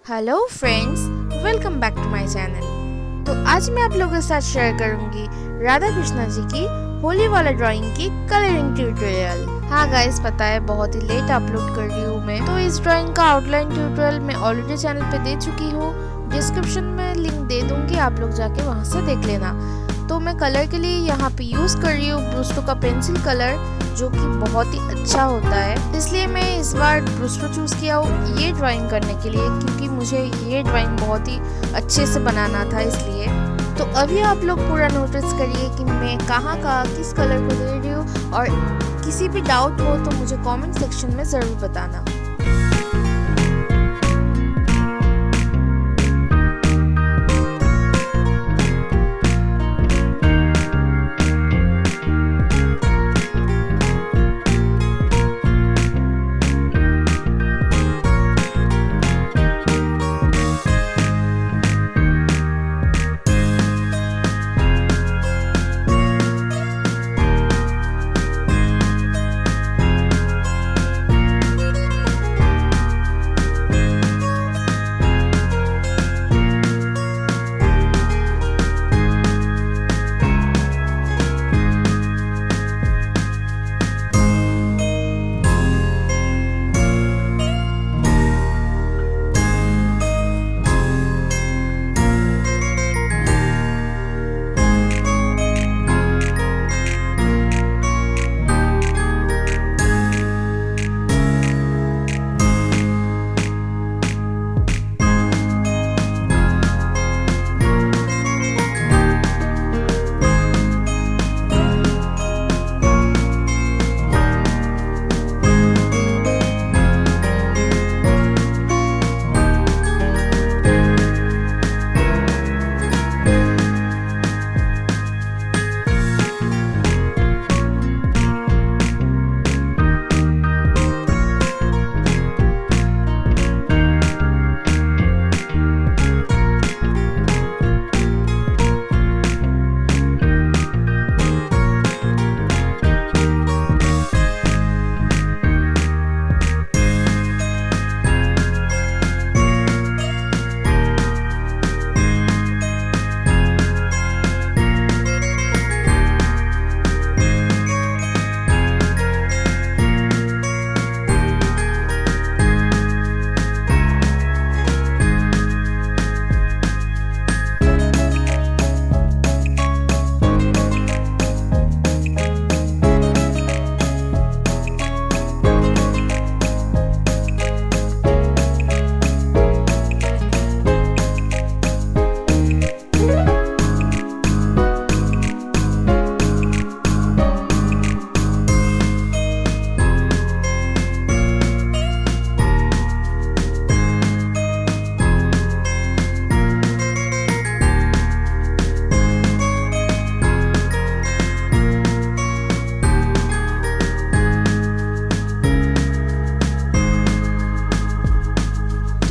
Hello friends, welcome back to my channel. तो आज मैं आप लोगों के साथ शेयर करूंगी राधा कृष्णा जी की होली वाला ड्राइंग की कलरिंग ट्यूटोरियल। हाँ गाइस, पता है बहुत ही लेट अपलोड कर रही हूँ मैं, तो इस ड्राइंग का आउटलाइन ट्यूटोरियल मैं ऑलरेडी चैनल पे दे चुकी हूँ। डिस्क्रिप्शन में लिंक दे दूंगी, आप लोग जाके वहाँ से देख लेना। तो मैं कलर के लिए यहाँ पे यूज़ कर रही हूँ ब्रूस्टो का पेंसिल कलर, जो कि बहुत ही अच्छा होता है। इसलिए मैं इस बार ब्रूस्टो चूज़ किया हूँ ये ड्राइंग करने के लिए, क्योंकि मुझे ये ड्राइंग बहुत ही अच्छे से बनाना था इसलिए। तो अभी आप लोग पूरा नोटिस करिए कि मैं कहाँ किस कलर को दे रही हूँ, और किसी भी डाउट हो तो मुझे कमेंट सेक्शन में ज़रूर बताना।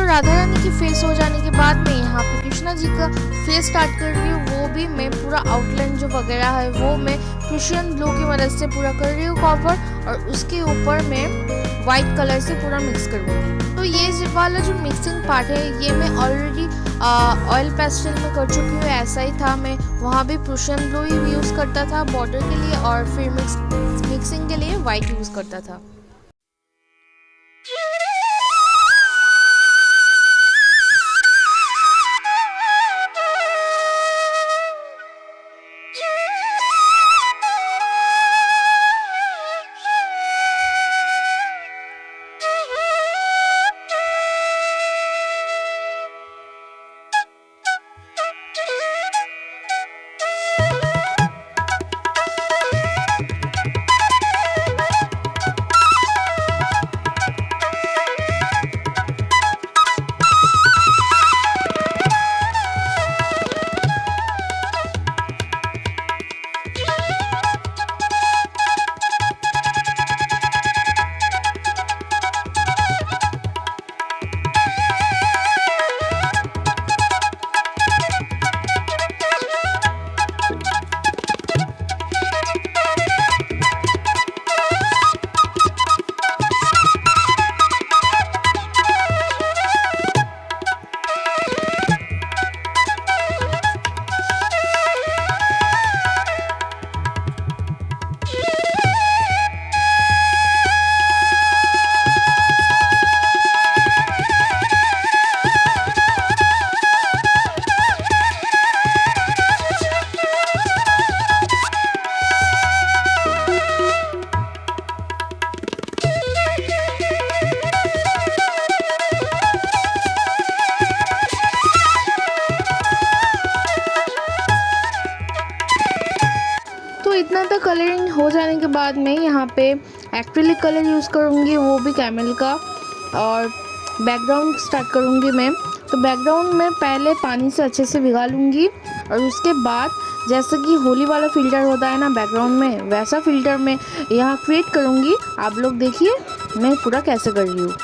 राधारानी की फेस हो जाने के बाद मैं यहाँ पे कृष्णा जी का फेस स्टार्ट कर रही हूँ। वो भी मैं पूरा आउटलाइन जो वगैरह है वो मैं प्रूशियन ब्लू की मदद से पूरा कर रही हूँ कवर, और उसके ऊपर मैं वाइट कलर से पूरा मिक्स करूँगी। तो ये वाला जो मिक्सिंग पार्ट है ये मैं ऑलरेडी ऑयल पेस्टल में कर चुकी हूँ। ऐसा ही था, मैं वहाँ भी प्रूशियन ब्लू ही यूज़ करता था बॉर्डर के लिए, और फिर मिक्सिंग के लिए वाइट यूज़ करता था। का कलरिंग हो जाने के बाद मैं यहाँ पे एक्रिलिक कलर यूज़ करूँगी, वो भी कैमल का। और बैकग्राउंड स्टार्ट करूँगी मैं। तो बैकग्राउंड में पहले पानी से अच्छे से भिगा लूँगी और उसके बाद जैसे कि होली वाला फ़िल्टर होता है ना बैकग्राउंड में, वैसा फ़िल्टर मैं यहाँ क्रिएट करूँगी। आप लोग देखिए मैं पूरा कैसे कर रही हूँ।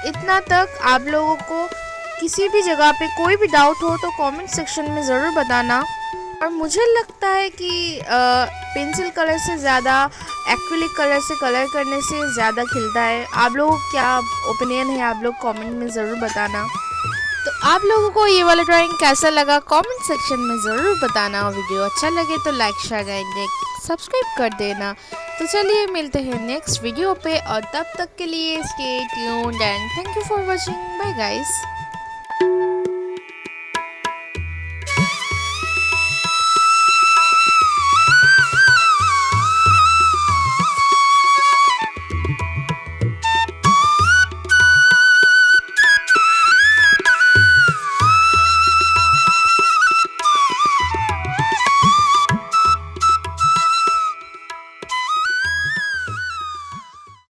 इतना तक आप लोगों को किसी भी जगह पे कोई भी डाउट हो तो कमेंट सेक्शन में ज़रूर बताना। और मुझे लगता है कि पेंसिल कलर से ज़्यादा एक्रिलिक कलर से कलर करने से ज़्यादा खिलता है। आप लोगों को क्या ओपिनियन है, आप लोग कमेंट में ज़रूर बताना। तो आप लोगों को ये वाला ड्राइंग कैसा लगा कमेंट सेक्शन में ज़रूर बताना। और वीडियो अच्छा लगे तो लाइक शेयर एंड सब्सक्राइब कर देना। तो चलिए मिलते हैं नेक्स्ट वीडियो पे, और तब तक के लिए stay tuned and thank you for watching. Bye guys.